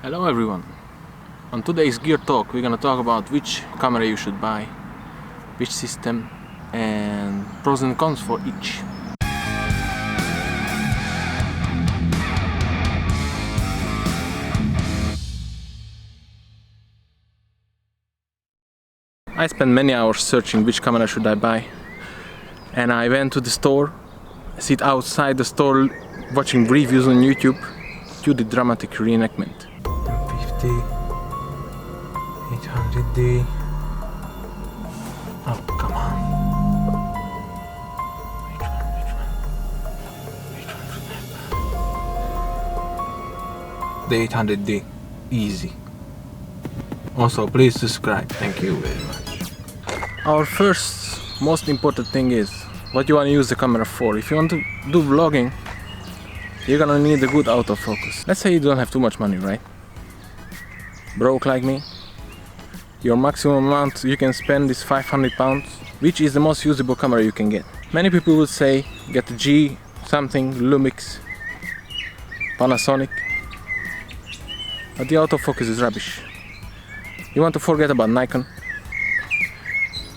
Hello everyone! On today's Gear Talk we're gonna talk about which camera you should buy, which system, and pros and cons for each. I spent many hours searching which camera should I buy, and I went to the store, sit outside the store watching reviews on YouTube, to the dramatic reenactment. m50, 800D. Oh, come on. Which one? The 800D. Easy. Also, please subscribe. Thank you very much. Our first, most important thing is what you want to use the camera for. If you want to do vlogging, you're gonna need a good autofocus. Let's say you don't have too much money, right? Broke like me. Your maximum amount you can spend is £500, which is the most usable camera you can get. Many people would say get a G something, Lumix, Panasonic, but the autofocus is rubbish. You want to forget about Nikon.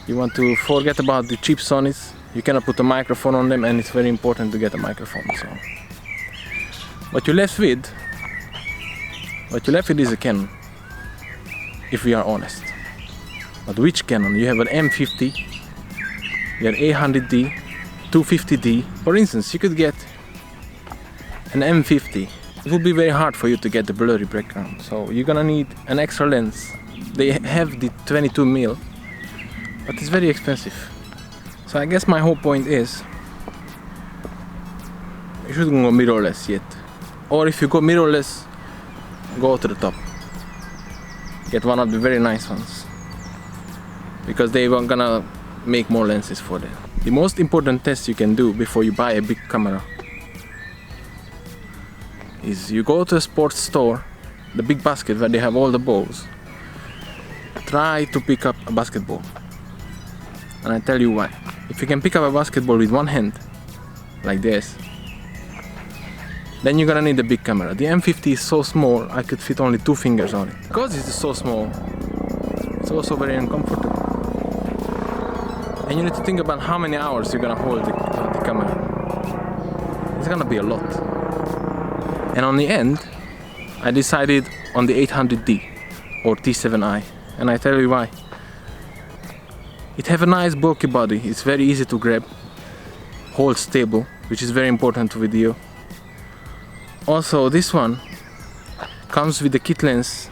You want to forget about the cheap Sonys. You cannot put a microphone on them, and it's very important to get a microphone. So what you're left with is a Canon, if we are honest. But which Canon? You have an m50, you have 800D, 250D. For instance, you could get an m50. It would be very hard for you to get the blurry background, so you're gonna need an extra lens. They have the 22mm, but it's very expensive. So I guess my whole point is you shouldn't go mirrorless yet. Or if you go mirrorless, go to the top. Get one of the very nice ones, because they are gonna make more lenses for that. The most important test you can do before you buy a big camera is you go to a sports store, the big basket where they have all the balls. Try to pick up a basketball, and I tell you why. If you can pick up a basketball with one hand, like this, then you're gonna need a big camera. The m50 is so small, I could fit only 2 fingers on it. Because it's so small, it's also very uncomfortable. And you need to think about how many hours you're gonna hold the camera. It's gonna be a lot. And on the end, I decided on the 800D or T7i, and I tell you why. It have a nice bulky body, it's very easy to grab, hold stable, which is very important to video. Also, this one comes with the kit lens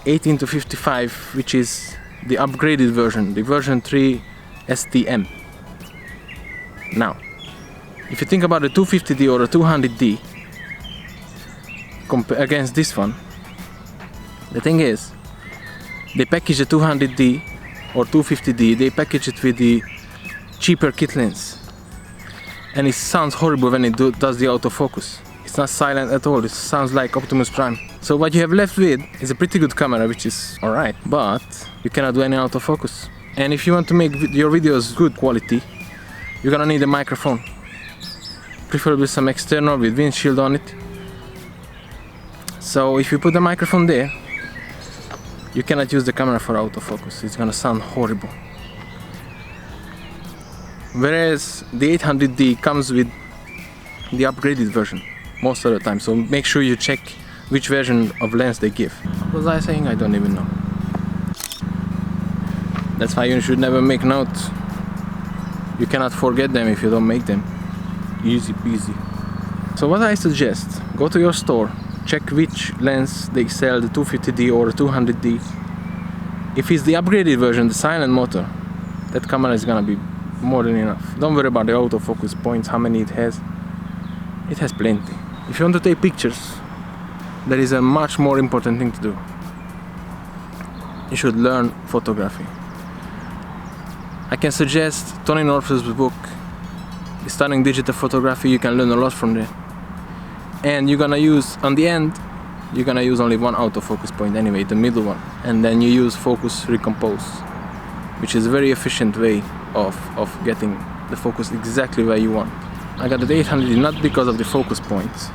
18-55, which is the upgraded version, the version 3 STM. Now, if you think about a 250D or a 200D against this one, the thing is, they package a 200D or 250D, they package it with the cheaper kit lens, and it sounds horrible when it does the autofocus. It's not silent at all, it sounds like Optimus Prime. So what you have left with is a pretty good camera, which is alright, but you cannot do any autofocus. And if you want to make your videos good quality, you're gonna need a microphone, preferably some external with windshield on it. So if you put the microphone there, you cannot use the camera for autofocus, it's gonna sound horrible. Whereas the 800D comes with the upgraded version most of the time, so make sure you check which version of lens they give. What was I saying? I don't even know. That's why you should never make notes. You cannot forget them if you don't make them. Easy peasy. So what I suggest, go to your store, check which lens they sell, the 250D or 200D. If it's the upgraded version, the silent motor, that camera is gonna be more than enough. Don't worry about the autofocus points, how many it has. It has plenty. If you want to take pictures, there is a much more important thing to do. You should learn photography. I can suggest Tony North's book, Stunning Digital Photography. You can learn a lot from there. And you're gonna use, on the end, you're gonna use only one autofocus point anyway, the middle one. And then you use focus recompose, which is a very efficient way of getting the focus exactly where you want. I got the 800D not because of the focus points,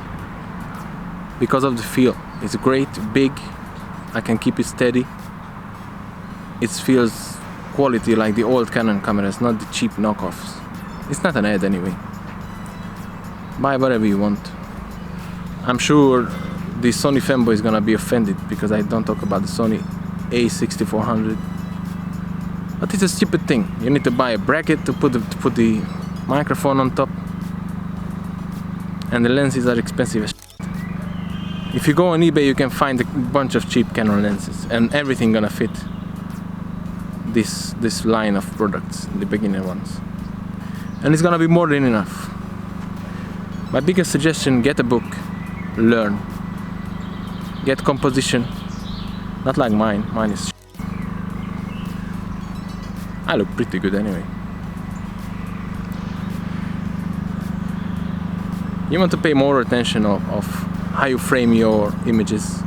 because of the feel. It's great, big, I can keep it steady. It feels quality like the old Canon cameras, not the cheap knockoffs. It's not an ad anyway. Buy whatever you want. I'm sure the Sony fanboy is gonna be offended because I don't talk about the Sony a6400. But it's a stupid thing. You need to buy a bracket to put the microphone on top. And the lenses are expensive as shit. If you go on eBay, you can find a bunch of cheap Canon lenses and everything gonna fit this line of products, the beginner ones. And it's gonna be more than enough. My biggest suggestion, get a book, learn. Get composition. Not like mine is shit. I look pretty good anyway. You want to pay more attention of how you frame your images,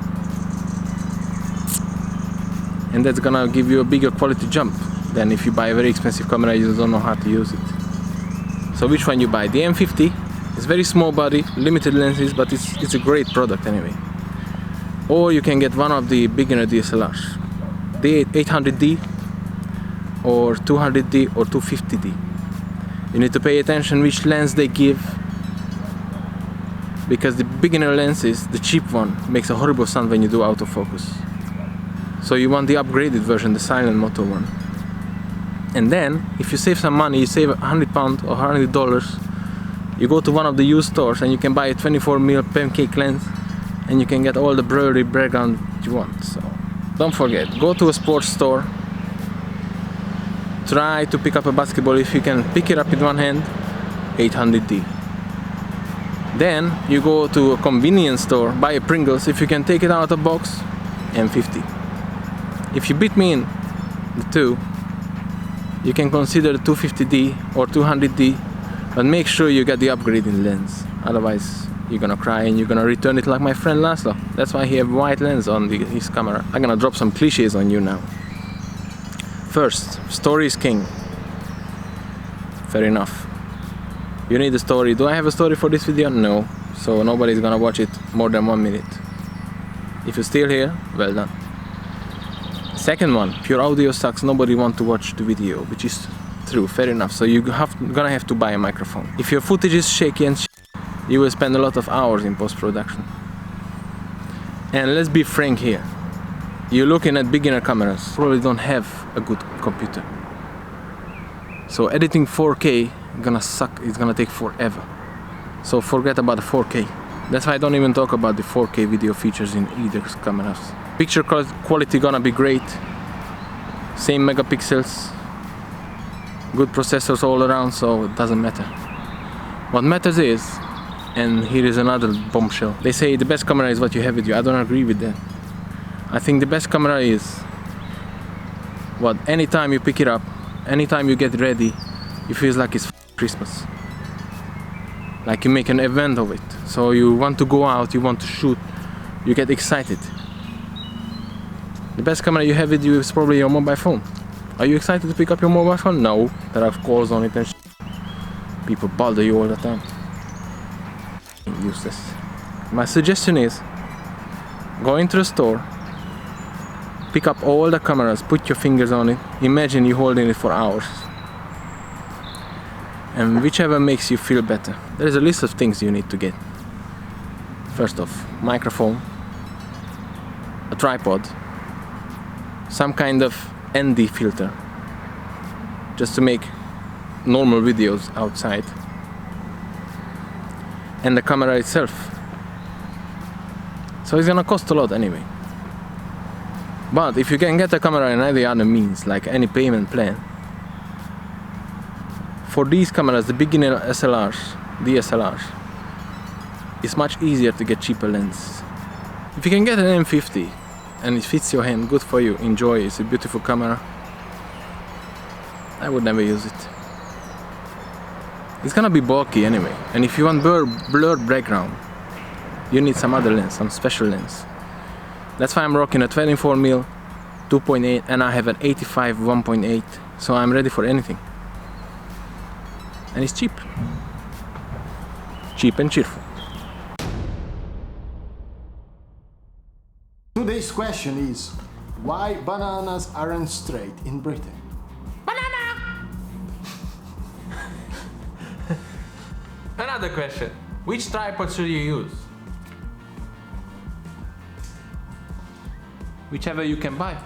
and that's gonna give you a bigger quality jump than if you buy a very expensive camera you don't know how to use it. So which one you buy? The M50 is very small body, limited lenses, but it's a great product anyway. Or you can get one of the beginner DSLRs, the 800D or 200D or 250D. You need to pay attention which lens they give, because the beginner lenses, the cheap one, makes a horrible sound when you do autofocus. So you want the upgraded version, the silent motor one. And then, if you save some money, you save £100 or $100, you go to one of the used stores and you can buy a 24mm pancake lens and you can get all the blurry background you want. So don't forget, go to a sports store, try to pick up a basketball. If you can pick it up with one hand, 800D. Then you go to a convenience store, buy a Pringles. If you can take it out of the box, M50. If you beat me in the two, you can consider 250D or 200D, but make sure you get the upgraded lens. Otherwise, you're gonna cry and you're gonna return it like my friend Laszlo. That's why he have white lens on his camera. I'm gonna drop some cliches on you now. First, story is king. Fair enough. You need a story. Do I have a story for this video? No. So nobody's gonna watch it more than 1 minute. If you're still here, well done. Second one, pure audio sucks. Nobody wants to watch the video, which is true. Fair enough. So you're gonna have to buy a microphone. If your footage is shaky and you will spend a lot of hours in post-production. And let's be frank here. You're looking at beginner cameras, probably don't have a good computer. So editing 4K gonna suck, it's gonna take forever. So forget about the 4K. That's why I don't even talk about the 4K video features in either cameras. Picture quality gonna be great. Same megapixels. Good processors all around, so it doesn't matter. What matters is, and here is another bombshell. They say the best camera is what you have with you. I don't agree with that. I think the best camera is what, anytime you pick it up, anytime you get ready, it feels like it's Christmas. Like you make an event of it. So you want to go out, you want to shoot, you get excited. The best camera you have with you is probably your mobile phone. Are you excited to pick up your mobile phone? No, there are calls on it and people bother you all the time. Useless. My suggestion is, go into the store, pick up all the cameras, put your fingers on it, imagine you holding it for hours. And whichever makes you feel better. There is a list of things you need to get. First off, microphone, a tripod, some kind of ND filter, just to make normal videos outside, and the camera itself. So it's gonna cost a lot anyway. But if you can get a camera in any other means, like any payment plan, for these cameras, the beginner DSLRs, it's much easier to get cheaper lenses. If you can get an M50 and it fits your hand, good for you, enjoy, it's a beautiful camera. I would never use it. It's gonna be bulky anyway, and if you want blurred background, you need some other lens, some special lens. That's why I'm rocking a 24mm 2.8 and I have an 85 1.8, so I'm ready for anything. And it's cheap. Cheap and cheerful. Today's question is, why bananas aren't straight in Britain? Another question. Which tripod should you use? Whichever you can buy.